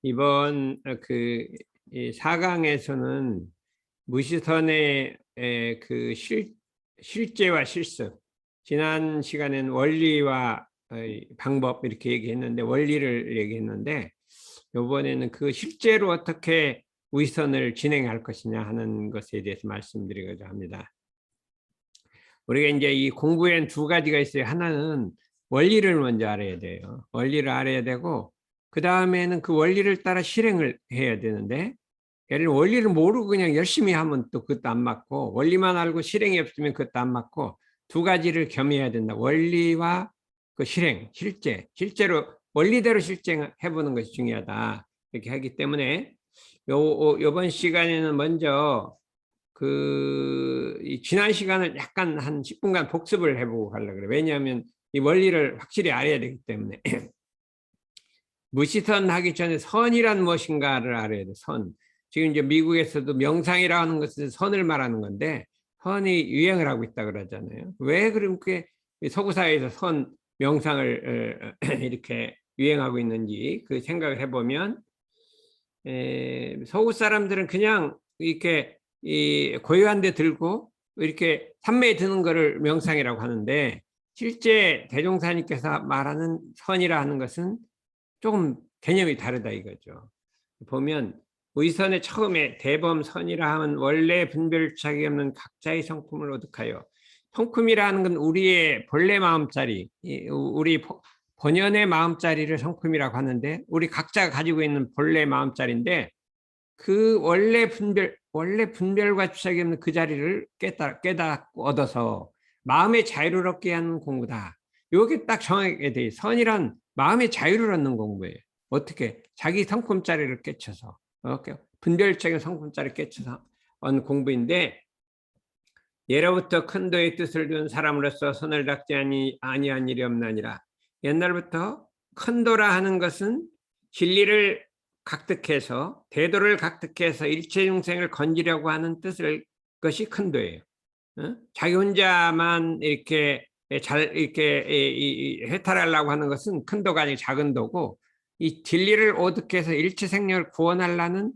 이번 이 4강에서는 무시선의 실제와 실습, 지난 시간에는 원리와 방법 이렇게 얘기했는데 원리를 얘기했는데 이번에는 그 실제로 어떻게 무시선을 진행할 것이냐 하는 것에 대해서 말씀드리고자 합니다. 우리가 이제 이 공부에는 두 가지가 있어요. 하나는 원리를 먼저 알아야 돼요. 원리를 알아야 되고 그 다음에는 그 원리를 따라 실행을 해야 되는데, 예를 들면 원리를 모르고 그냥 열심히 하면 또 그것도 안 맞고, 원리만 알고 실행이 없으면 그것도 안 맞고, 두 가지를 겸해야 된다. 원리와 그 실행, 실제로 원리대로 실행해보는 것이 중요하다. 이렇게 하기 때문에 요번 시간에는 먼저 이 지난 시간을 약간 한 10분간 복습을 해보고 가려고 그래요. 왜냐하면 이 원리를 확실히 알아야 되기 때문에. 무시선 하기 전에 선이란 무엇인가를 알아야 돼. 선. 지금 이제 미국에서도 명상이라고 하는 것은 선을 말하는 건데, 선이 유행을 하고 있다 그러잖아요. 왜 그렇게 서구 사회에서 선 명상을 이렇게 유행하고 있는지 그 생각을 해보면, 서구 사람들은 그냥 이렇게 고요한 데 들고 이렇게 산매에 드는 거를 명상이라고 하는데, 실제 대종사님께서 말하는 선이라 하는 것은 조금 개념이 다르다 이거죠. 보면 의선의 처음에 대범선이라 하면 원래 분별착이 없는 각자의 성품을 오득하여, 성품이라는 건 우리의 본래 마음자리, 우리 본연의 마음자리를 성품이라고 하는데, 우리 각자가 가지고 있는 본래 마음자리인데 그 원래 분별과 주착이 없는 그 자리를 깨닫고 얻어서 마음의 자유를 얻게 하는 공부다. 이게 딱 정하게 돼. 선이란 마음의 자유를 얻는 공부예요. 어떻게? 자기 성품자리를 깨쳐서, 분별적인 성품자리를 깨쳐서 얻는 공부인데, 예로부터 큰 도의 뜻을 둔 사람으로서 선을 닦지 아니한 일이 없나니라. 옛날부터 큰 도라 하는 것은 진리를 각득해서, 대도를 각득해서 일체 중생을 건지려고 하는 것이 큰 도예요. 자기 혼자만 이렇게 해탈하려고 하는 것은 큰 도가 아니고 작은 도고, 이 진리를 오득해서 일체 생명을 구원하려는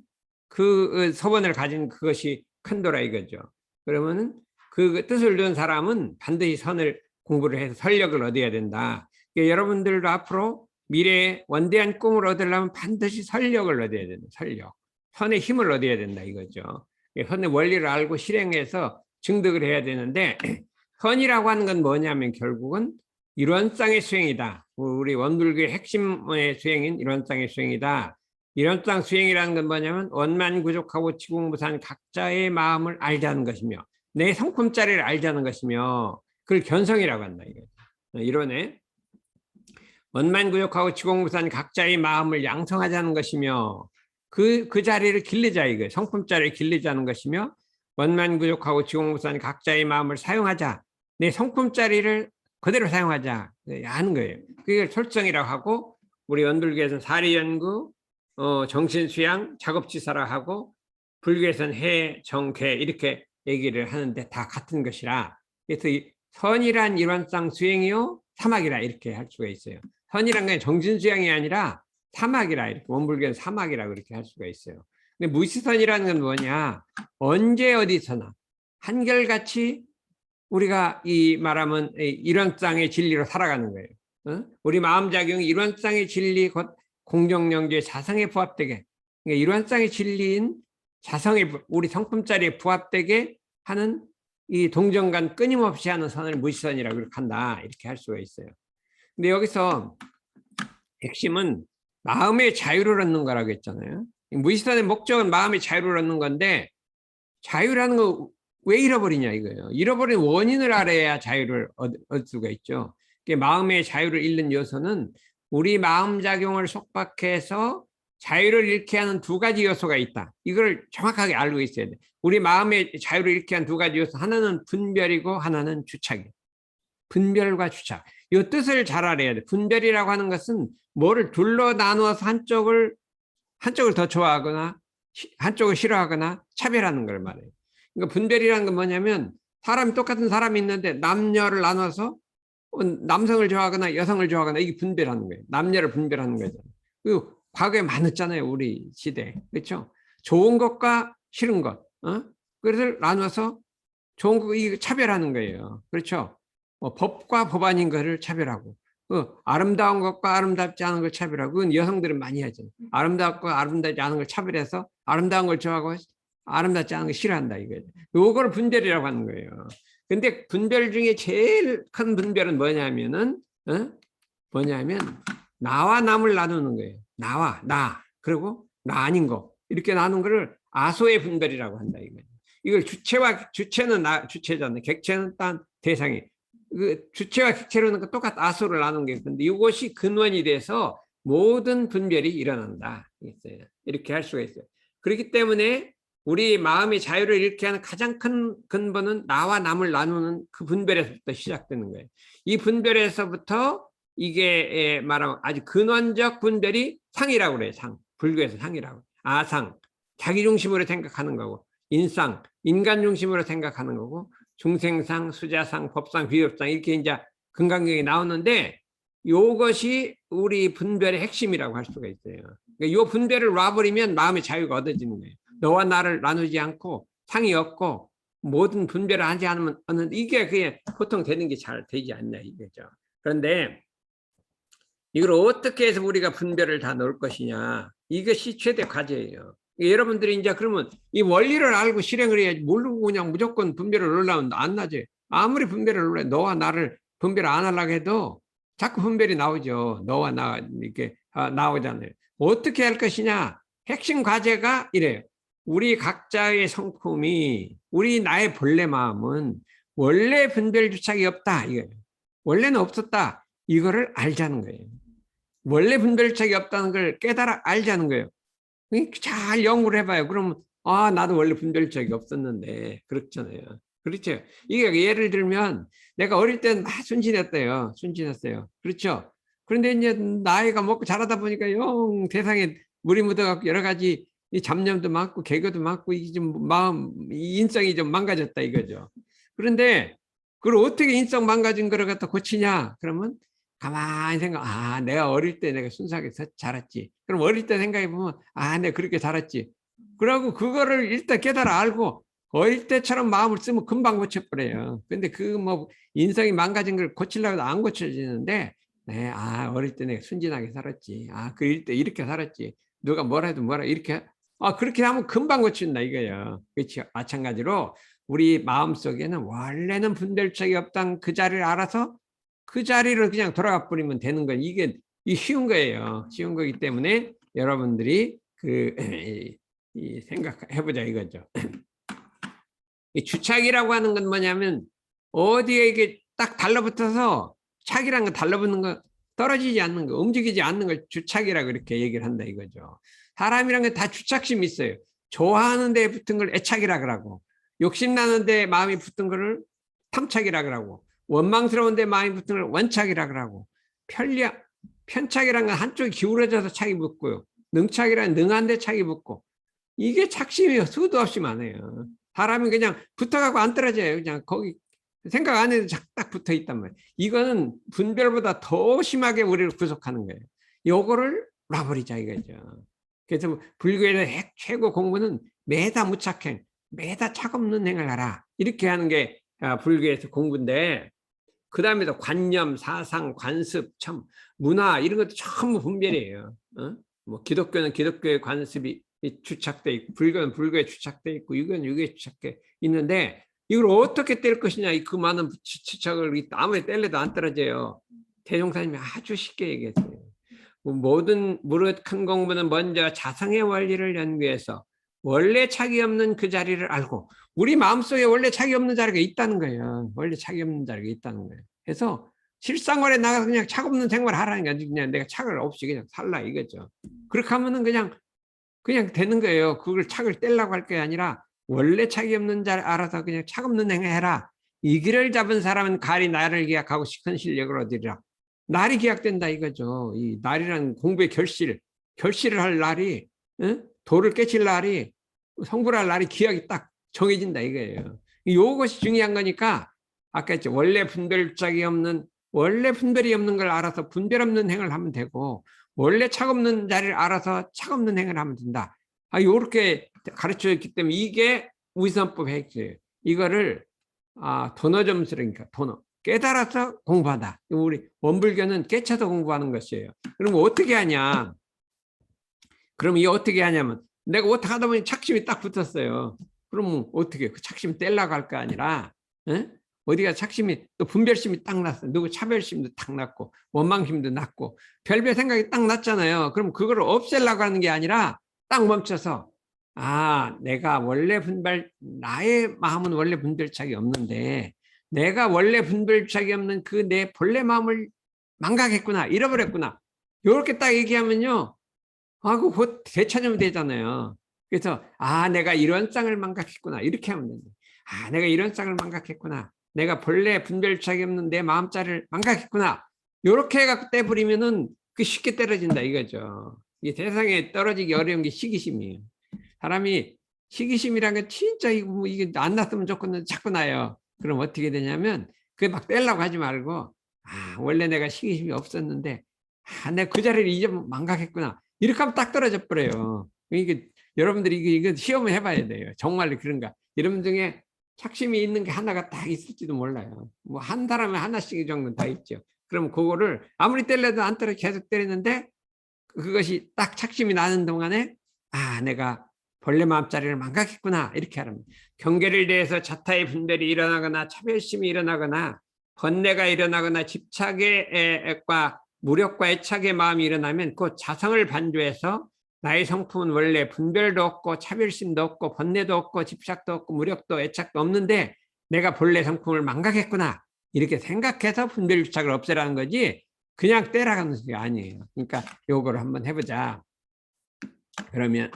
그 서원을 가진 그것이 큰 도라 이거죠. 그러면은 그 뜻을 둔 사람은 반드시 선을 공부를 해서 설력을 얻어야 된다. 그러니까 여러분들도 앞으로 미래에 원대한 꿈을 얻으려면 반드시 설력을 얻어야 된다. 설력. 선의 힘을 얻어야 된다 이거죠. 선의 원리를 알고 실행해서 증득을 해야 되는데, 선이라고 하는 건 뭐냐면 결국은 일원상의 수행이다. 우리 원불교의 핵심의 수행인 일원상의 수행이다. 일원상 수행이라는 건 뭐냐면 원만구족하고 지공무산 각자의 마음을 알자는 것이며, 내 성품자리를 알자는 것이며, 그걸 견성이라고 한다 이거죠. 이론에 원만구족하고 지공무산 각자의 마음을 양성하자는 것이며, 그 자리를 길르자 이거예요. 성품자리를 길르자는 것이며, 원만구족하고 지공무산 각자의 마음을 사용하자, 내 성품자리를 그대로 사용하자 하는 거예요. 그게 솔성이라고 하고, 우리 원불교에서는 사리연구, 정신수양, 작업지사라 하고, 불교에서는 해, 정, 계 이렇게 얘기를 하는데 다 같은 것이라, 그래서 이 선이란 일원상 수행이요 사막이라 이렇게 할 수가 있어요. 선이란 건 정신수양이 아니라 사막이라, 이렇게 원불교는 사막이라 그렇게 할 수가 있어요. 근데 무시선이라는 건 뭐냐, 언제 어디서나 한결같이 우리가 이 말하면 일원상의 진리로 살아가는 거예요. 우리 마음작용이 일원상의 진리, 곧 공정영주의 자성에 부합되게, 그러니까 일원상의 진리인 자성의 우리 성품자리에 부합되게 하는 이 동정간 끊임없이 하는 선을 무시선이라고 그렇게 한다, 이렇게 할 수가 있어요. 근데 여기서 핵심은 마음의 자유를 얻는 거라고 했잖아요. 무시선의 목적은 마음의 자유를 얻는 건데, 자유라는 거 왜 잃어버리냐 이거예요. 잃어버린 원인을 알아야 자유를 얻을 수가 있죠. 마음의 자유를 잃는 요소는 우리 마음작용을 속박해서 자유를 잃게 하는 두 가지 요소가 있다. 이걸 정확하게 알고 있어야 돼. 우리 마음의 자유를 잃게 하는 두 가지 요소, 하나는 분별이고 하나는 주착이에요. 분별과 주착. 이 뜻을 잘 알아야 돼. 분별이라고 하는 것은 뭐를 둘로 나누어서 한쪽을 더 좋아하거나 한쪽을 싫어하거나 차별하는 걸 말해요. 그러니까 분별이라는 건 뭐냐면, 똑같은 사람이 있는데 남녀를 나눠서 남성을 좋아하거나 여성을 좋아하거나 이게 분별하는 거예요. 남녀를 분별하는 거죠. 그 과거에 많았잖아요. 우리 시대. 그렇죠? 좋은 것과 싫은 것. 그래서 나눠서 좋은 거 이 차별하는 거예요. 그렇죠? 법과 법아닌 것을 차별하고 아름다운 것과 아름답지 않은 걸 차별하고 그건 여성들은 많이 하죠. 아름답고 아름답지 않은 걸 차별해서 아름다운 걸 좋아하고 아름답지 않은 걸 싫어한다 이거죠. 요걸 분별이라고 하는 거예요. 근데 분별 중에 제일 큰 분별은 뭐냐면은 뭐냐면 나와 남을 나누는 거예요. 나와 나 그리고 나 아닌 거 이렇게 나누는 거를 아소의 분별이라고 한다 이거예요. 이걸 주체는 주체잖아요. 객체는 딴 대상이. 그 주체와 객체로는 똑같은 아소를 나누는 게 있는데 이것이 근원이 돼서 모든 분별이 일어난다. 이렇게 할 수가 있어요. 그렇기 때문에 우리 마음의 자유를 잃게 하는 가장 큰 근본은 나와 남을 나누는 그 분별에서부터 시작되는 거예요. 이 분별에서부터 이게 말하면 아주 근원적 분별이 상이라고 그래요. 상. 불교에서 상이라고. 아상. 자기 중심으로 생각하는 거고. 인상. 인간 중심으로 생각하는 거고. 중생상, 수자상, 법상, 비법상 이렇게 이제 금강경에 나오는데 이것이 우리 분별의 핵심이라고 할 수가 있어요. 이 분별을 놔버리면 마음의 자유가 얻어지는 거예요. 너와 나를 나누지 않고 상이 없고 모든 분별을 하지 않으면 이게 그게 보통 되는 게 잘 되지 않냐 이거죠. 그런데 이걸 어떻게 해서 우리가 분별을 다 넣을 것이냐 이것이 최대 과제예요. 여러분들이 이제 그러면 이 원리를 알고 실행을 해야지 모르고 그냥 무조건 분별을 넣으려면 안 나지. 아무리 분별을 넣으려 너와 나를 분별 안 하려고 해도 자꾸 분별이 나오죠. 너와 나 이렇게 나오잖아요. 어떻게 할 것이냐 핵심 과제가 이래요. 우리 각자의 성품이 우리 나의 본래 마음은 원래 분별 주착이 없다 이거예요. 원래는 없었다 이거를 알자는 거예요. 원래 분별 주착이 없다는 걸 깨달아 알자는 거예요. 잘 연구를 해봐요. 그러면 나도 원래 분별 주착이 없었는데 그렇잖아요. 그렇죠. 이게 예를 들면 내가 어릴 때는 막 순진했어요. 그렇죠. 그런데 이제 나이가 먹고 자라다 보니까 영 세상에 물이 묻어갖고 여러 가지 이 잡념도 많고 개그도 많고 이게 좀 마음 인성이 좀 망가졌다 이거죠. 그런데 그걸 어떻게 인성 망가진 거를 갖다 고치냐? 그러면 가만히 내가 어릴 때 내가 순수하게 자랐지. 그럼 어릴 때 생각해 보면 내가 그렇게 자랐지. 그러고 그거를 일단 깨달아 알고 어릴 때처럼 마음을 쓰면 금방 고쳐버려요. 근데 그 뭐 인성이 망가진 걸 고치려고 해도 안 고쳐지는데 네, 어릴 때 내가 순진하게 살았지. 그일 때 이렇게 살았지. 누가 뭐라 해도 이렇게 그렇게 하면 금방 고친다 이거예요. 그렇죠. 마찬가지로 우리 마음속에는 원래는 분별적이 없던 그 자리를 알아서 그 자리를 그냥 돌아가 버리면 되는 건 이게 쉬운 거예요. 쉬운 거기 때문에 여러분들이 생각해보자 이거죠. 이 주착이라고 하는 건 뭐냐면 어디에 이게 딱 달라붙어서 착이란 건 달라붙는 거 떨어지지 않는 거 움직이지 않는 걸 주착이라고 이렇게 얘기를 한다 이거죠. 사람이란 게 다 주착심이 있어요. 좋아하는 데에 붙은 걸 애착이라 그러고 욕심나는 데에 마음이 붙은 거를 탐착이라 그러고 원망스러운 데 마음이 붙은 걸 원착이라 그러고 편착이란 건 한쪽이 기울어져서 착이 붙고요. 능착이란 능한 데 착이 붙고 이게 착심이 수도 없이 많아요. 사람이 그냥 붙어가고 안 떨어져요. 그냥 거기 생각 안 해도 딱 붙어 있단 말이에요. 이거는 분별보다 더 심하게 우리를 구속하는 거예요. 요거를 놔버리자 이거죠. 그래서 불교에서 최고 공부는 매다 무착행, 매다 착 없는 행을 하라. 이렇게 하는 게 불교에서 공부인데 그 다음에도 관념, 사상, 관습, 참 문화 이런 것도 전부 분별이에요. 뭐 기독교는 기독교의 관습이 주착돼 있고 불교는 불교에 주착돼 있고 유교는 유교에 주착돼 있는데 이걸 어떻게 뗄 것이냐 그 많은 주착을 아무리 뗄래도 안 떨어져요. 대종사님이 아주 쉽게 얘기했어요. 모든 무릇 큰 공부는 먼저 자성의 원리를 연구해서 원래 착이 없는 그 자리를 알고 우리 마음속에 원래 착이 없는 자리가 있다는 거예요. 원래 착이 없는 자리가 있다는 거예요. 그래서 실생활에 나가서 그냥 착 없는 생활을 하라는 게 아니고 그냥 내가 착을 없이 그냥 살라 이거죠. 그렇게 하면은 그냥 되는 거예요. 그걸 착을 떼려고 할 게 아니라 원래 착이 없는 자를 알아서 그냥 착 없는 행위 해라. 이 길을 잡은 사람은 가리 나를 기약하고 큰 실력을 얻으리라. 날이 기약된다 이거죠. 이 날이라는 공부의 결실을 할 날이 도를 깨칠 날이 성불할 날이 기약이 딱 정해진다 이거예요. 이것이 중요한 거니까 아까 했죠. 원래 분별짝이 없는 원래 분별이 없는 걸 알아서 분별 없는 행을 하면 되고 원래 착 없는 자리를 알아서 착 없는 행을 하면 된다. 요렇게 가르쳐줬기 때문에 이게 우선법 핵심이에요. 이거를 도너 점수라니까 도너. 깨달아서 공부하다. 우리 원불교는 깨쳐서 공부하는 것이에요. 그럼 어떻게 하냐? 그럼 이 어떻게 하냐면 내가 어떻게 하다 보니 착심이 딱 붙었어요. 그럼 어떻게 그 착심 떼려고 할 거 아니라 어디가 착심이 또 분별심이 딱 났어. 누구 차별심도 딱 났고 원망심도 났고 별별 생각이 딱 났잖아요. 그럼 그걸 없애려고 하는 게 아니라 딱 멈춰서 내가 원래 나의 마음은 원래 분별착이 없는데 내가 원래 분별착이 없는 그 내 본래 마음을 망각했구나, 잃어버렸구나. 이렇게 딱 얘기하면요. 곧 되찾으면 되잖아요. 그래서 내가 이런 쌍을 망각했구나. 이렇게 하면 된다. 내가 이런 쌍을 망각했구나. 내가 본래 분별착이 없는 내 마음자를 망각했구나. 이렇게 해갖고 떼버리면은 그 쉽게 떨어진다 이거죠. 이 세상에 떨어지기 어려운 게 시기심이에요. 사람이 시기심이란 게 진짜 이게 안 났으면 좋겠는데 자꾸 나요. 그럼 어떻게 되냐면 그게 막 떼려고 하지 말고 원래 내가 시기심이 없었는데 내가 그 자리를 이제 망각했구나. 이렇게 하면 딱 떨어져 버려요. 이게 여러분들이 이거 시험을 해봐야 돼요. 정말로 그런가? 여러분 중에 착심이 있는 게 하나가 딱 있을지도 몰라요. 뭐 한 사람에 하나씩 정도는 다 있죠. 그럼 그거를 아무리 때려도 안 떨어 계속 때리는데 그것이 딱 착심이 나는 동안에 내가 본래 마음자리를 망각했구나 이렇게 하면 경계를 대해서 자타의 분별이 일어나거나 차별심이 일어나거나 번뇌가 일어나거나 집착과 무력과 애착의 마음이 일어나면 그 자성을 반조해서 나의 성품은 원래 분별도 없고 차별심도 없고 번뇌도 없고 집착도 없고 무력도 애착도 없는데 내가 본래 성품을 망각했구나 이렇게 생각해서 분별 집착을 없애라는 거지 그냥 때려가는 게 아니에요. 그러니까 요거를 한번 해보자. 그러면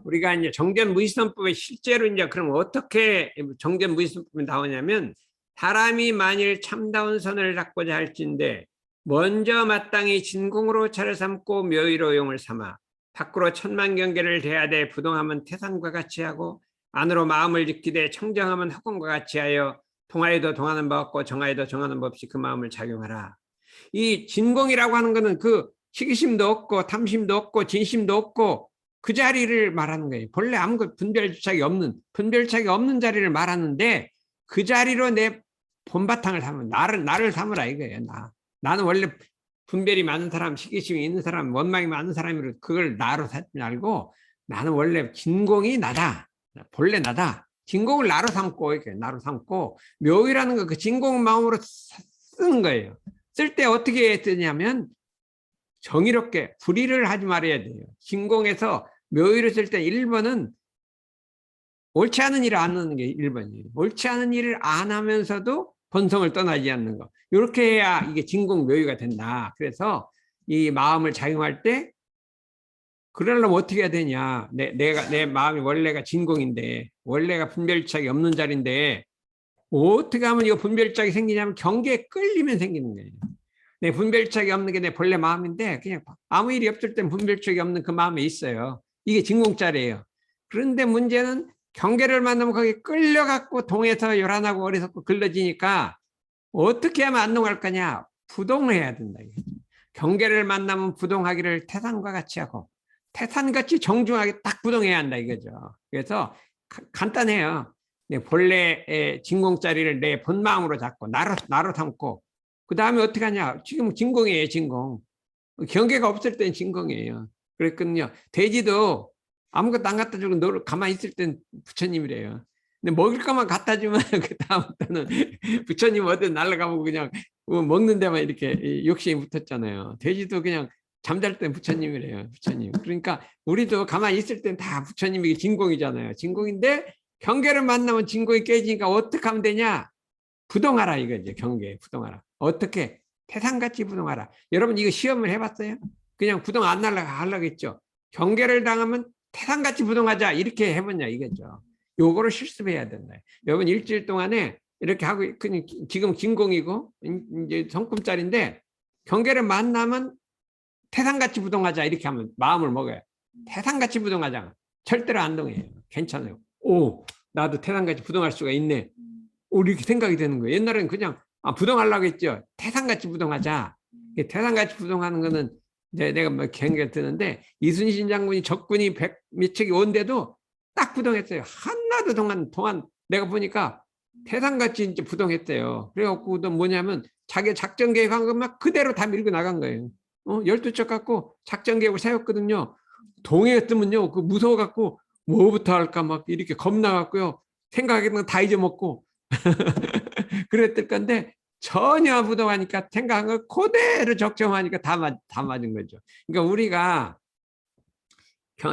우리가 이제 정견무의선법에 실제로 이제 그럼 어떻게 정견무의선법이 나오냐면 사람이 만일 참다운 선을 잡고자 할진데 먼저 마땅히 진공으로 차를 삼고 묘의로 용을 삼아 밖으로 천만경계를 대하되 부동하면 태산과 같이 하고 안으로 마음을 지키되 청정하면 허공과 같이 하여 동하여도 동하는 법 없고 정하여도 정하는 법 없이 그 마음을 작용하라. 이 진공이라고 하는 것은 그 시기심도 없고 탐심도 없고 진심도 없고 그 자리를 말하는 거예요. 본래 아무것도 분별착이 없는 자리를 말하는데 그 자리로 내 본바탕을 삼으면 나를 삼으라 이거예요. 나는 원래 분별이 많은 사람, 시기심이 있는 사람, 원망이 많은 사람으로 그걸 나로 삼지 말고 나는 원래 진공이 나다. 본래 나다. 진공을 나로 삼고 이렇게 나로 삼고 묘의라는 거 그 진공 마음으로 쓰는 거예요. 쓸 때 어떻게 쓰냐면 정의롭게 불의를 하지 말아야 돼요. 진공에서 묘의를 쓸 때 1번은 옳지 않은 일을 안 하는 게 1번이에요. 옳지 않은 일을 안 하면서도 본성을 떠나지 않는 거. 이렇게 해야 이게 진공 묘의가 된다. 그래서 이 마음을 작용할 때 그러려면 어떻게 해야 되냐. 내 마음이 원래가 진공인데 원래가 분별착이 없는 자리인데 어떻게 하면 이거 분별착이 생기냐면 경계에 끌리면 생기는 거예요. 내 분별착이 없는 게 내 본래 마음인데 그냥 아무 일이 없을 땐 분별착이 없는 그 마음에 있어요. 이게 진공자리예요. 그런데 문제는 경계를 만나면 거기 끌려갖고 동해서 요란하고 어리석고 글러지니까 어떻게 하면 안 동할 거냐. 부동을 해야 된다. 경계를 만나면 부동하기를 태산과 같이 하고 태산같이 정중하게 딱 부동해야 한다 이거죠. 그래서 간단해요. 내 본래의 진공자리를 내 본마음으로 잡고 나로 삼고 그 다음에 어떻게 하냐. 지금 진공이에요. 진공. 경계가 없을 땐 진공이에요. 그랬거든요. 돼지도 아무것도 안 갖다 주고 너 가만히 있을 땐 부처님이래요. 근데 먹을 것만 갖다 주면 그 다음부터는 부처님 어디 날아가면 그냥 먹는 데만 이렇게 욕심이 붙었잖아요. 돼지도 그냥 잠잘 땐 부처님이래요. 부처님. 그러니까 우리도 가만히 있을 땐 다 부처님이 진공이잖아요. 진공인데 경계를 만나면 진공이 깨지니까 어떻게 하면 되냐? 부동하라 이거죠. 경계에 부동하라. 어떻게? 태산같이 부동하라. 여러분 이거 시험을 해봤어요? 그냥 부동 안 하려고 했죠. 경계를 당하면 태산같이 부동하자 이렇게 해보냐 이거죠. 요거를 실습해야 된다. 여러분 일주일 동안에 이렇게 하고 그냥 지금 진공이고 이제 성품짜리인데 경계를 만나면 태산같이 부동하자 이렇게 하면 마음을 먹어요. 태산같이 부동하자. 절대로 안 동해요. 괜찮아요. 오, 나도 태산같이 부동할 수가 있네. 이렇게 생각이 되는 거예요. 옛날에는 그냥 부동하려고 했죠. 태산같이 부동하자. 태산같이 부동하는 거는 이제 내가 뭐 경계 드는데 이순신 장군이 적군이 100몇 척이 온데도 딱 부동했어요. 하나도 동안 내가 보니까 태산같이 이제 부동했대요. 그래갖고 또 뭐냐면 자기 작전 계획한 것만 그대로 다 밀고 나간 거예요. 12척 갖고 작전 계획을 세웠거든요. 동해였으면요, 그 무서워갖고 뭐부터 할까 막 이렇게 겁나갖고요. 생각했던 거 다 잊어먹고 그랬을 건데 전혀 부동하니까 생각한 거 그대로 적정하니까 다 맞은 거죠. 그러니까 우리가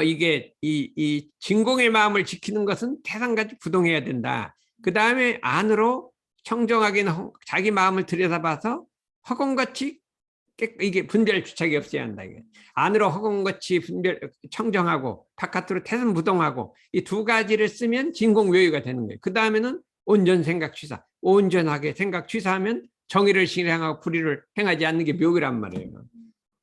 이게 이 진공의 마음을 지키는 것은 태산같이 부동해야 된다. 그 다음에 안으로 청정하게 자기 마음을 들여다봐서 허공같이 이게 분별 주착이 없어야 한다. 이게. 안으로 허공같이 청정하고 바깥으로 태산부동하고 이 두 가지를 쓰면 진공묘유가 되는 거예요. 그 다음에는 온전 생각 취사. 온전하게 생각 취사하면 정의를 실행하고 불의를 행하지 않는 게 묘기란 말이에요.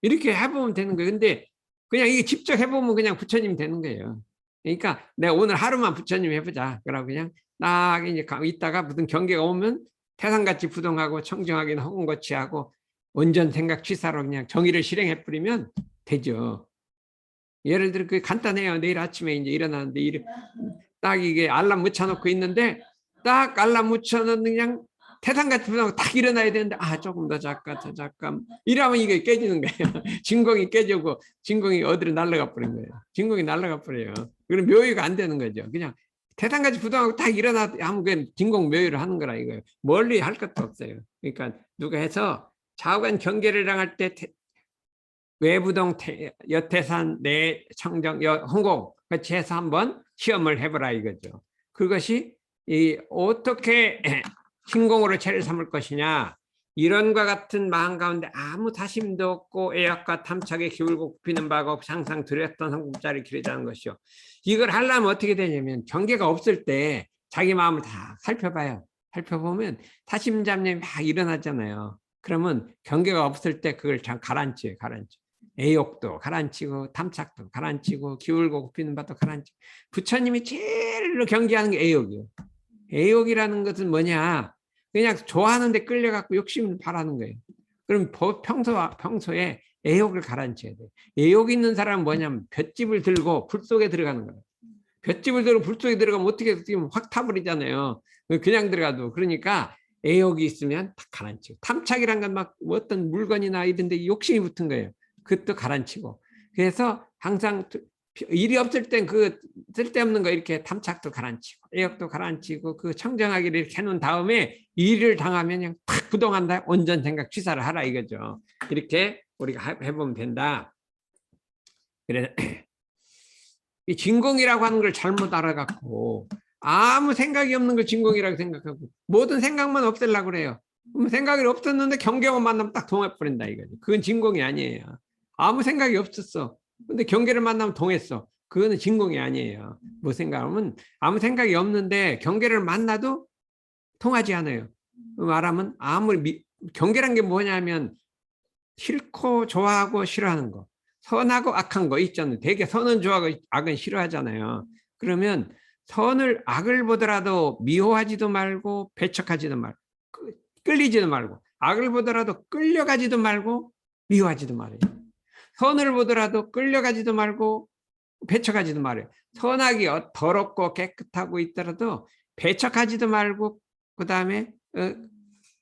이렇게 해보면 되는 거예요. 근데 그냥 이게 직접 해보면 그냥 부처님 되는 거예요. 그러니까 내가 오늘 하루만 부처님 해보자. 그러고 그냥 딱 이제 있다가 무슨 경계가 오면 태산같이 부동하고 청정하게 허공같이 하고 온전 생각 취사로 그냥 정의를 실행해 뿌리면 되죠. 예를 들어 그 간단해요. 내일 아침에 이제 일어나는데 딱 이게 알람 묻혀놓고 있는데 딱 알람 묻혀놓는 그냥 태산같이 부동하고 딱 일어나야 되는데 조금 더 잠깐 이러면 이게 깨지는 거예요. 진공이 깨지고 진공이 어디로 날아가 버린 거예요. 진공이 날아가 버려요. 그럼 묘유가 안 되는 거죠. 그냥 태산같이 부동하고 딱 일어나 하면 그 진공 묘유를 하는 거라 이거예요. 멀리 할 것도 없어요. 그러니까 누가 해서 좌우간 경계를 향할 때 외부동 여태산 내청정 홍공 같이 해서 한번 시험을 해보라 이거죠. 그것이 어떻게 신공으로 체를 삼을 것이냐, 이런과 같은 마음 가운데 아무 다심도 없고 애약과 탐착에 기울고 굽히는 바가 없이 항상 들였던 성품자를 기르자는 것이요. 이걸 하려면 어떻게 되냐면 경계가 없을 때 자기 마음을 다 살펴봐요. 살펴보면 타심잡념이 막 일어나잖아요. 그러면 경계가 없을 때 그걸 참 가라앉혀요. 애욕도 가라앉히고 탐착도 가라앉히고 기울고 굽히는 바도 가라앉히고. 부처님이 제일로 경계하는 게 애욕이에요. 애욕이라는 것은 뭐냐, 그냥 좋아하는데 끌려갖고 욕심을 바라는 거예요. 그럼 평소에 애욕을 가라앉혀야 돼요. 애욕 있는 사람은 뭐냐면 볏짚을 들고 불 속에 들어가는 거예요. 볏짚을 들고 불 속에 들어가면 어떻게 확 타버리잖아요. 그냥 들어가도. 그러니까 애욕이 있으면 다 가라앉히고, 탐착이란 건 막 어떤 물건이나 이런 데 욕심이 붙은 거예요. 그것도 가라앉히고. 그래서 항상 일이 없을 땐 그 쓸데없는 거 이렇게 탐착도 가라앉히고 애욕도 가라앉히고 그 청정하기를 이렇게 해놓은 다음에 일을 당하면 그냥 탁 부동한다. 온전 생각 취사를 하라 이거죠. 이렇게 우리가 해보면 된다. 그래서 이 진공이라고 하는 걸 잘못 알아갖고 아무 생각이 없는 걸 진공이라고 생각하고 모든 생각만 없애려고 그래요. 그럼 생각이 없었는데 경계만 만나면 딱 동해버린다 이거죠. 그건 진공이 아니에요. 아무 생각이 없었어. 근데 경계를 만나면 동했어. 그거는 진공이 아니에요. 뭐 생각하면 아무 생각이 없는데 경계를 만나도 통하지 않아요. 말하면 아무리 경계란 게 뭐냐면 싫고 좋아하고 싫어하는 거, 선하고 악한 거 있잖아요. 되게 선은 좋아하고 악은 싫어하잖아요. 그러면 악을 보더라도 미워하지도 말고 배척하지도 말고 끌리지도 말고, 악을 보더라도 끌려가지도 말고 미워하지도 말아요. 선을 보더라도 끌려가지도 말고 배척하지도 말아요. 선악이 더럽고 깨끗하고 있더라도 배척하지도 말고 그 다음에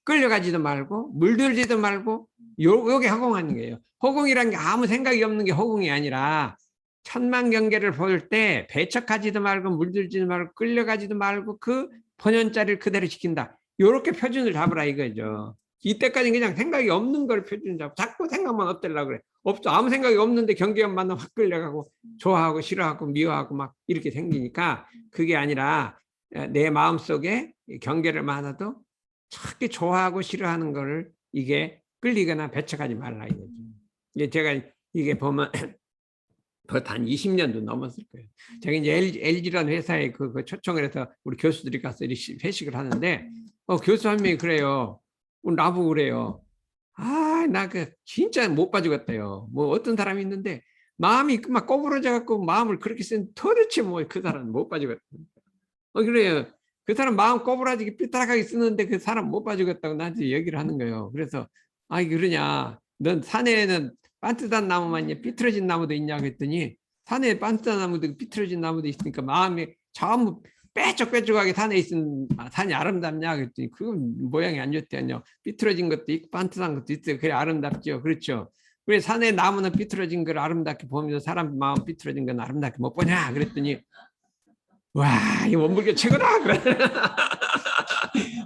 끌려가지도 말고 물들지도 말고 요게 허공하는 거예요. 허공이란 게 아무 생각이 없는 게 허공이 아니라 천만 경계를 볼 때 배척하지도 말고 물들지도 말고 끌려가지도 말고 그 본연자리를 그대로 지킨다. 요렇게 표준을 잡으라 이거죠. 이때까지 그냥 생각이 없는 걸 표준 잡고 자꾸 생각만 없애려고 그래. 없어. 아무 생각이 없는데 경계만 만나면 확 끌려가고 좋아하고 싫어하고 미워하고 막 이렇게 생기니까 그게 아니라 내 마음속에 경계를 많아도 특히 좋아하고 싫어하는 거를 이게 끌리거나 배척하지 말라 이거죠. 이제 제가 이게 보면 벌써 한 20년도 넘었을 거예요. 제가 이제 LG라는 회사에 그 초청을 해서 우리 교수들이 가서 회식을 하는데 교수 한 명이 그래요. 나보고 그래요. 나 진짜 못 봐주겠다요. 뭐 어떤 사람이 있는데 마음이 막 꼬부러져 갖고 마음을 그렇게 쓴 도대체 뭐 그 사람은 못 봐주겠다. 그래요. 그 사람 마음 꼬부라지게 삐뚤하게 쓰는데 그 사람 못 봐주겠다고 나한테 얘기를 하는 거예요. 그래서 아이 그러냐, 넌 산에는 반듯한 나무만 있냐, 삐뚤어진 나무도 있냐 그랬더니 산에 반듯한 나무도 삐뚤어진 나무도 있으니까 마음이 전부 빼쪽빼쪽하게 산에 있으면 산이 아름답냐 그랬더니 그건 모양이 안 좋대요. 삐뚤어진 것도 있고 반듯한 것도 있어요. 그래 아름답죠. 그렇죠. 왜 산에 나무는 삐뚤어진 걸 아름답게 보면서 사람 마음 삐뚤어진 건 아름답게 못 보냐 그랬더니 와, 이 원불교 최고다 그래.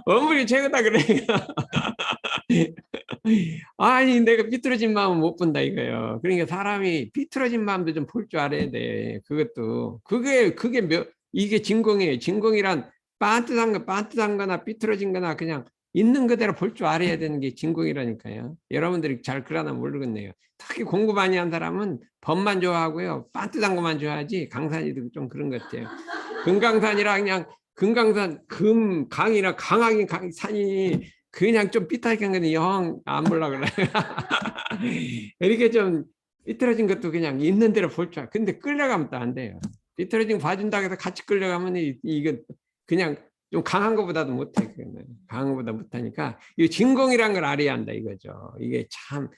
원불교 최고다 그래. 아니 내가 삐뚤어진 마음은 못 본다 이거예요. 그러니까 사람이 삐뚤어진 마음도 좀 볼 줄 알아야 돼. 그것도 그게 이게 진공이에요. 진공이란 반듯한 거나 삐뚤어진 거나 그냥 있는 그대로 볼 줄 알아야 되는 게 진공이라니까요. 여러분들이 잘 그러나 모르겠네요. 특히 공부 많이 한 사람은 법만 좋아하고요. 반듯한 것만 좋아하지. 강산이도 좀 그런 것 같아요. 금강산이라 그냥 금강산 금강이나 강하긴 산이 그냥 좀 삐뚤어진 거는 영 안 볼라 그래. 이렇게 좀 삐뚤어진 것도 그냥 있는 대로 볼 줄 알아. 근데 끌려가면 또 안 돼요. 삐뚤어진 거 봐준다고 해서 같이 끌려가면 이거 그냥 좀 강한 것보다도 못해. 강한 것보다 못하니까 이 진공이란 걸 알아야 한다 이거죠. 이게 참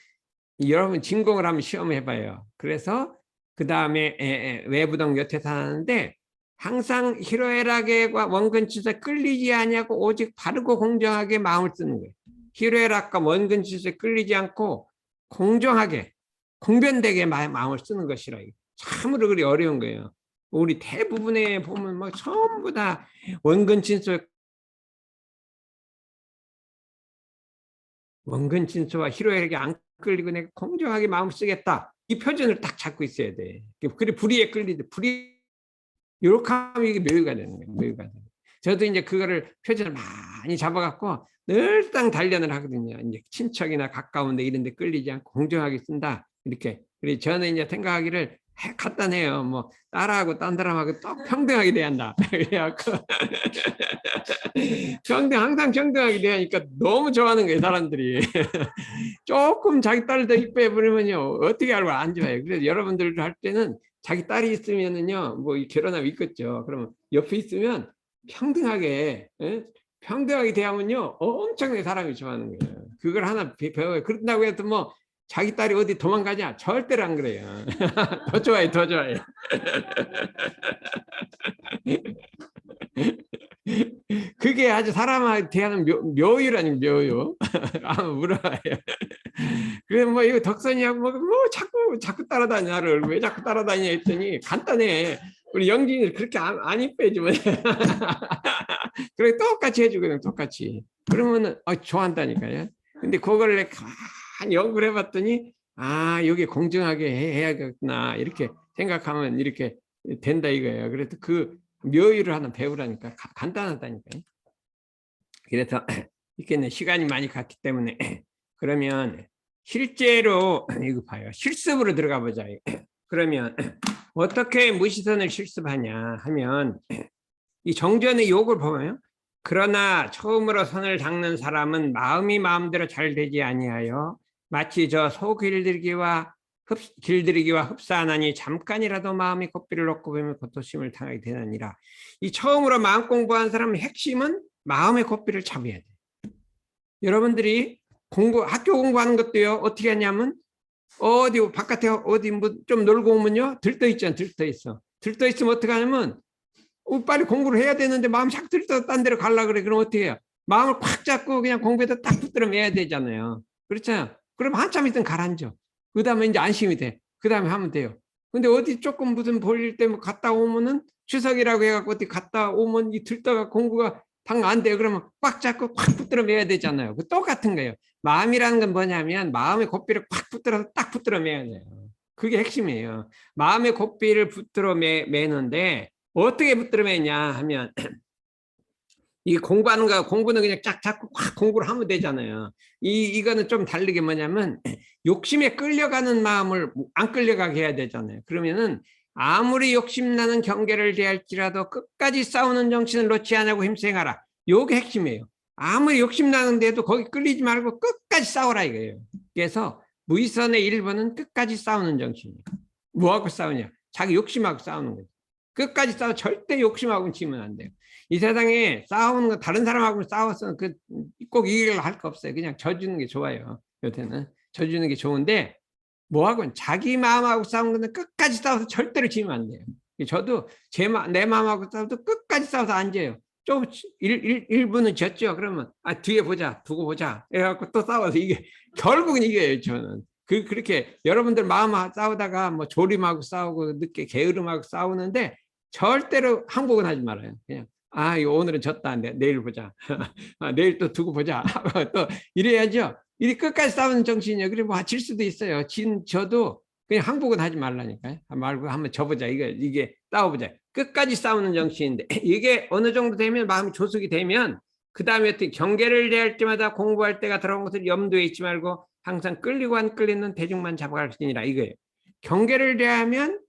여러분 진공을 한번 시험해봐요. 그래서 그 다음에 외부동 여태사 하는데 항상 희로애락과 원근치에 끌리지 아니하고 오직 바르고 공정하게 마음을 쓰는 거예요. 희로애락과 원근치에 끌리지 않고 공정하게 공변되게 마음을 쓰는 것이라. 참으로 그리 어려운 거예요. 우리 대부분에 보면 뭐 전부 다 원근친소와 희로애락에 안 끌리고 내가 공정하게 마음을 쓰겠다. 이 표준을 딱 잡고 있어야 돼. 그래 불의에 끌리듯 불의 이렇게 하면 이게 묘유가 되는 거예요. 묘유가 되는 거예요. 저도 이제 그거를 표준을 많이 잡아갖고 늘상 단련을 하거든요. 이제 친척이나 가까운데 이런 데 끌리지 않고 공정하게 쓴다. 이렇게. 그래서 저는 이제 생각하기를 간단해요. 뭐 따라하고 딴 사람하고 또 평등하게 돼야 한다. 그래갖고 항상 평등하게 돼야 하니까 너무 좋아하는 거예요, 사람들이. 조금 자기 딸을 더 이뻐해 버리면요 어떻게 알고 안 좋아해요. 그래서 여러분들 할 때는 자기 딸이 있으면은요 뭐 결혼하면 있겠죠. 그러면 옆에 있으면 평등하게 평등하게 대하면요 엄청나게 사람이 좋아하는 거예요. 그걸 하나 배워요. 그런다고 해서 뭐 자기 딸이 어디 도망가냐? 절대로 안 그래요. 더 좋아요, 더 좋아요. 그게 아주 사람한테 대하는 묘유라니 묘유. 한번 물어봐요. 그래 뭐 이거 덕선이하고 뭐 자꾸 따라다니 나를 왜 자꾸 따라다니냐 했더니 간단해. 우리 영진이 그렇게 안 이뻐해주면 그래 똑같이 해주거든 똑같이. 그러면은 좋아한다니까요. 근데 그걸 내가 가만히 연구를 해봤더니 여기 공정하게 해야겠구나 이렇게 생각하면 이렇게 된다 이거예요. 그래서 그 묘유를 하나 배우라니까 간단하다니까요. 그래서 이렇게 시간이 많이 갔기 때문에 그러면 실제로 이거 봐요. 실습으로 들어가 보자. 그러면 어떻게 무시선을 실습하냐 하면 이 정전의 욕을 보면 그러나 처음으로 선을 닦는 사람은 마음이 마음대로 잘 되지 아니하여 마치 저 소 길들이기와 흡사하나니 잠깐이라도 마음이 고삐를 놓고 보면 고토심을 당하게 되느니라. 이 처음으로 마음 공부한 사람의 핵심은 마음의 고삐를 잡아야 돼. 여러분들이 학교 공부하는 것도요 어떻게 하냐면 어디 바깥에 어디 뭐 좀 놀고 오면요 들떠 있잖아. 들떠 있어. 들떠 있으면 어떻게 하냐면 빨리 공부를 해야 되는데 마음 자꾸 들떠 딴 데로 가려고 그래. 그럼 어떻게 해요? 마음을 꽉 잡고 그냥 공부에다 딱 붙들어 매야 되잖아요. 그렇잖아요. 그럼 한참 있으면 가라앉아. 그 다음에 이제 안심이 돼. 그 다음에 하면 돼요. 근데 어디 조금 무슨 볼일 때문에 갔다 오면은 추석이라고 해갖고 어디 갔다 오면 이 들떠가 공부가 당 안 돼요. 그러면 꽉 잡고 꽉 붙들어 매야 되잖아요. 그 똑같은 거예요. 마음이라는 건 뭐냐면 마음의 고삐를 꽉 붙들어서 딱 붙들어 매야 돼요. 그게 핵심이에요. 마음의 고삐를 붙들어 매는데 어떻게 붙들어 매냐 하면 이 공부하는 거 공부는 그냥 쫙 잡고 확 공부를 하면 되잖아요. 이거는 좀 다르게 뭐냐면 욕심에 끌려가는 마음을 안 끌려가게 해야 되잖아요. 그러면은 아무리 욕심나는 경계를 대할지라도 끝까지 싸우는 정신을 놓지 않고 힘생하라. 요게 핵심이에요. 아무리 욕심나는데도 거기 끌리지 말고 끝까지 싸우라 이거예요. 그래서 무의선의 1번은 끝까지 싸우는 정신이에요. 뭐하고 싸우냐? 자기 욕심하고 싸우는 거죠. 끝까지 싸워. 절대 욕심하고 치면 안 돼요. 이 세상에 싸우는 거 다른 사람하고 싸워서 꼭 이기려고 할 거 없어요. 그냥 져주는 게 좋아요. 요새는 져주는 게 좋은데 뭐하고 자기 마음하고 싸우는 거는 끝까지 싸워서 절대로 지면 안 돼요. 저도 내 마음하고 싸워도 끝까지 싸워서 안 져요. 좀 1분은 졌죠. 그러면 뒤에 보자, 두고 보자. 해갖고 또 싸워서 이게 결국은 이겨요. 저는 그렇게 여러분들 마음하고 싸우다가 뭐 조림하고 싸우고 늦게 게으름하고 싸우는데 절대로 항복은 하지 말아요. 그냥 오늘은 졌다. 내일 보자. 내일 또 두고 보자. 또 이래야죠. 이 끝까지 싸우는 정신이에요. 그리고 질 수도 있어요. 저도 그냥 항복은 하지 말라니까요. 말고 한번 져보자. 이게 싸워보자. 끝까지 싸우는 정신인데 이게 어느 정도 되면 마음이 조숙이 되면 그 다음에 어떻게 경계를 대할 때마다 공부할 때가 들어온 것을 염두에 있지 말고 항상 끌리고 안 끌리는 대중만 잡아갈지니라 이거예요. 경계를 대하면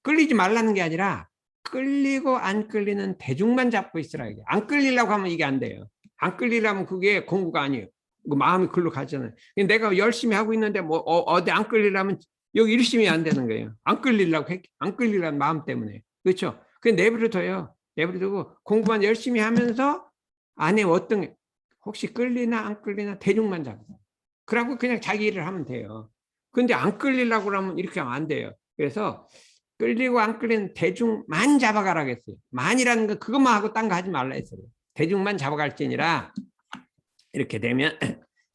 끌리지 말라는 게 아니라 끌리고 안 끌리는 대중만 잡고 있으라. 이게 안 끌리려고 하면 이게 안 돼요. 안 끌리려면 그게 공부가 아니에요. 마음이 글로 가잖아요. 내가 열심히 하고 있는데 뭐 어디 안 끌리려면 여기 열심히 안 되는 거예요. 안 끌리려는 마음 때문에. 그렇죠? 그냥 내버려둬요. 내버려두고 공부만 열심히 하면서 안에 어떤 혹시 끌리나 안 끌리나 대중만 잡고. 그러고 그냥 자기 일을 하면 돼요. 근데 안 끌리려고 하면 이렇게 하면 안 돼요. 그래서 끌리고 안 끌리는 대중만 잡아가라 했어요. 만이라는 거 그것만 하고 딴 거 하지 말라 했어요. 대중만 잡아갈지니라. 이렇게 되면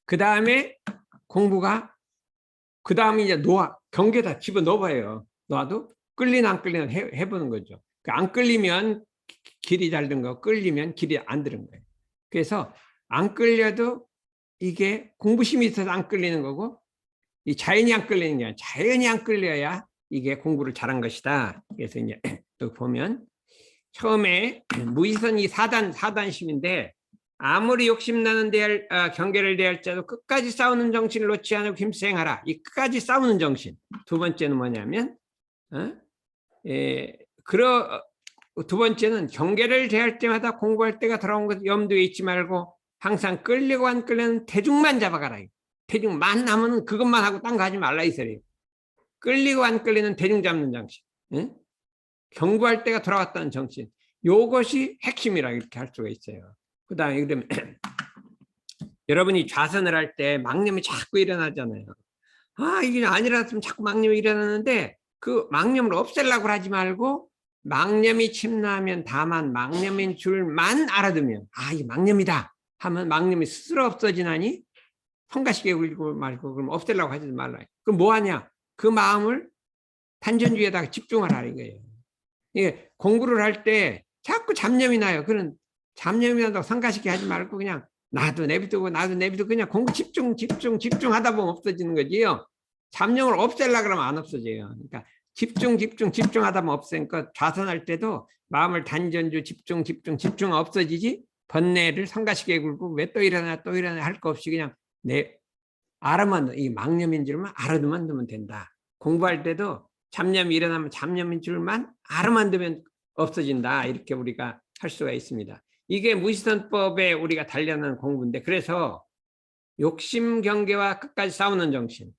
그 다음에 공부가 그 다음에 이제 경계다 집어 넣어봐요. 놓아도 끌리나 안 끌리나 해보는 거죠. 안 끌리면 길이 잘 든 거, 끌리면 길이 안 들은 거예요. 그래서 안 끌려도 이게 공부심이 있어서 안 끌리는 거고 이 자연이 안 끌리는 게 아니라 자연이 안 끌려야 이게 공부를 잘한 것이다. 그래서 이제 또 보면 처음에 무의선이 4단심인데 아무리 욕심나는 경계를 대할 자도 끝까지 싸우는 정신을 놓지 않고 힘써 행하라. 이 끝까지 싸우는 정신. 두 번째는 뭐냐면 두 번째는 경계를 대할 때마다 공부할 때가 들어온 것 염두에 있지 말고 항상 끌리고 안 끌리는 대중만 잡아가라. 대중만 나면 그것만 하고 딴 거 하지 말라 이 소리예요. 끌리고 안 끌리는 대중 잡는 정신. 경고할 때가 돌아왔다는 정신. 이것이 핵심이라 이렇게 할 수가 있어요. 그 다음에 그러면 여러분이 좌선을 할 때 망념이 자꾸 일어나잖아요. 이게 아니라면 자꾸 망념이 일어나는데 그 망념을 없애려고 하지 말고 망념이 침나면 다만 망념인 줄만 알아두면 이게 망념이다 하면 망념이 스스로 없어지나니 성가시게 울고 말고 그럼 없애려고 하지 말라. 그럼 뭐 하냐? 그 마음을 단전주의에다가 집중하라 이거예요. 이게 공부를 할 때 자꾸 잡념이 나요. 그런 잡념이 난다고 성가시게 하지 말고 그냥 나도 내비두고 그냥 공부 집중하다 보면 없어지는 거지요. 잡념을 없애려고 그러면 안 없어져요. 그러니까 집중하다 보면 없으니까 좌선할 때도 마음을 단전주 집중 없어지지 번뇌를 성가시게 굴고 왜 또 일어나 할 거 없이 그냥 이 망념인 줄만 알아두면 두면 된다. 공부할 때도 잡념이 일어나면 잡념인 줄만 알아만 두면 없어진다. 이렇게 우리가 할 수가 있습니다. 이게 무시선법에 우리가 단련하는 공부인데 그래서 욕심 경계와 끝까지 싸우는 정신,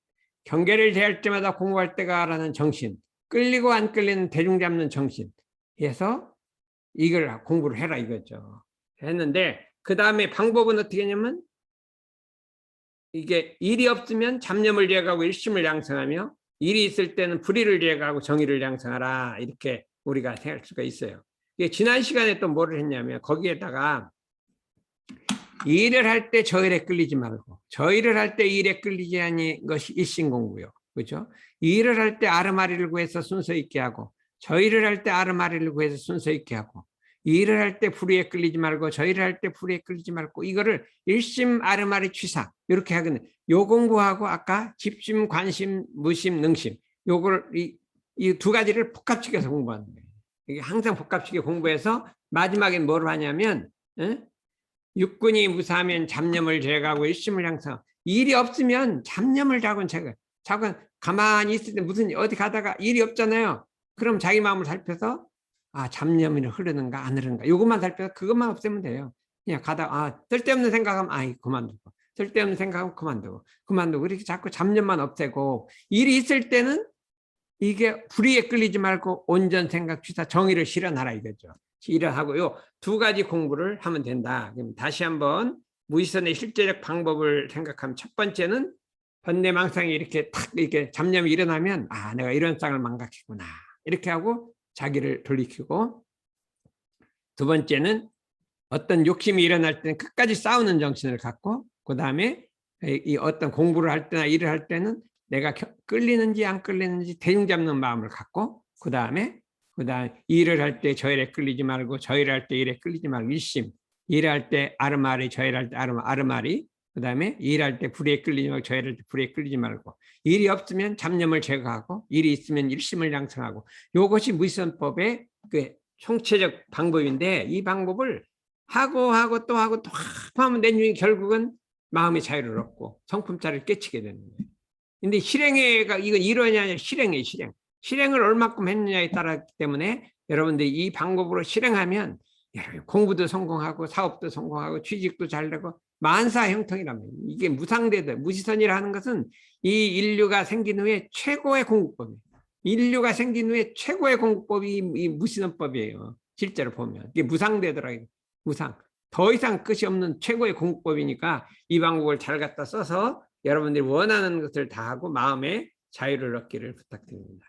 경계를 대할 때마다 공부할 때가라는 정신, 끌리고 안 끌리는 대중 잡는 정신 해서 이걸 공부를 해라 이거죠. 했는데 그 다음에 방법은 어떻게 하냐면 이게 일이 없으면 잡념을 제거하고 일심을 양성하며 일이 있을 때는 불의를 제거하고 정의를 양성하라 이렇게 우리가 할 수가 있어요. 지난 시간에 또 뭐를 했냐면 거기에다가 일을 할 때 저 일에 끌리지 말고 저 일을 할 때 일에 끌리지 않는 것이 일신공부요. 그렇죠? 일을 할 때 아르마리를 구해서 순서 있게 하고 저 일을 할 때 아르마리를 구해서 순서 있게 하고 일을 할 때 불의에 끌리지 말고 저 일을 할 때 불의에 끌리지 말고 이거를 일심 아르마리 취사 이렇게 하거든요. 요 공부하고 아까 집심, 관심, 무심, 능심 요걸 이 두 가지를 복합시켜서 공부하는 거예요. 이게 항상 복합시켜 공부해서 마지막에 뭘 하냐면 육군이 무사하면 잡념을 제거하고 일심을 향상. 일이 없으면 잡념을 자꾸 가만히 있을 때 무슨 어디 가다가 일이 없잖아요. 그럼 자기 마음을 살펴서 잡념이 흐르는가 안 흐르는가 이것만 살펴서 그것만 없애면 돼요. 그냥 가다가 쓸데없는 생각하면 그만두고 쓸데없는 생각하면 그만두고 이렇게 자꾸 잡념만 없애고 일이 있을 때는 이게 불의에 끌리지 말고 온전 생각 취사 정의를 실현하라 이거죠. 실현하고요. 두 가지 공부를 하면 된다. 그럼 다시 한번 무의선의 실제적 방법을 생각하면 첫 번째는 번뇌망상이 이렇게 탁 이렇게 잡념이 일어나면 아 내가 이런 쌍을 망각했구나 이렇게 하고 자기를 돌이키고, 두 번째는 어떤 욕심이 일어날 때는 끝까지 싸우는 정신을 갖고, 그 다음에 이 어떤 공부를 할 때나 일을 할 때는 내가 끌리는지 안 끌리는지 대중 잡는 마음을 갖고, 그 다음에 일을 할 때 저일에 끌리지 말고, 저일을 할 때 일에 끌리지 말고 일심, 일할 때 아르마리, 저일할 때 아르마리, 그 다음에 일할 때 불의에 끌리지 말고, 저일할 때 불의에 끌리지 말고, 일이 없으면 잡념을 제거하고, 일이 있으면 일심을 양성하고, 이것이 무의선법의 그 총체적 방법인데, 이 방법을 하고 또 하면 내중에 결국은 마음의 자유를 얻고 성품자를 깨치게 되는 거예요. 근데 실행회가 이건 이론이 아니라 실행이에요. 실행을 얼마큼 했느냐에 따랐기 때문에 여러분들이 이 방법으로 실행하면 공부도 성공하고 사업도 성공하고 취직도 잘 되고 만사형통이라면, 이게 무상대도 무지선이라 하는 것은 이 인류가 생긴 후에 최고의 공부법이에요. 인류가 생긴 후에 최고의 공부법이 이 무지선법이에요. 실제로 보면 이게 무상대더라고요. 무상. 더 이상 끝이 없는 최고의 공부법이니까 이 방법을 잘 갖다 써서 여러분들이 원하는 것을 다 하고 마음의 자유를 얻기를 부탁드립니다.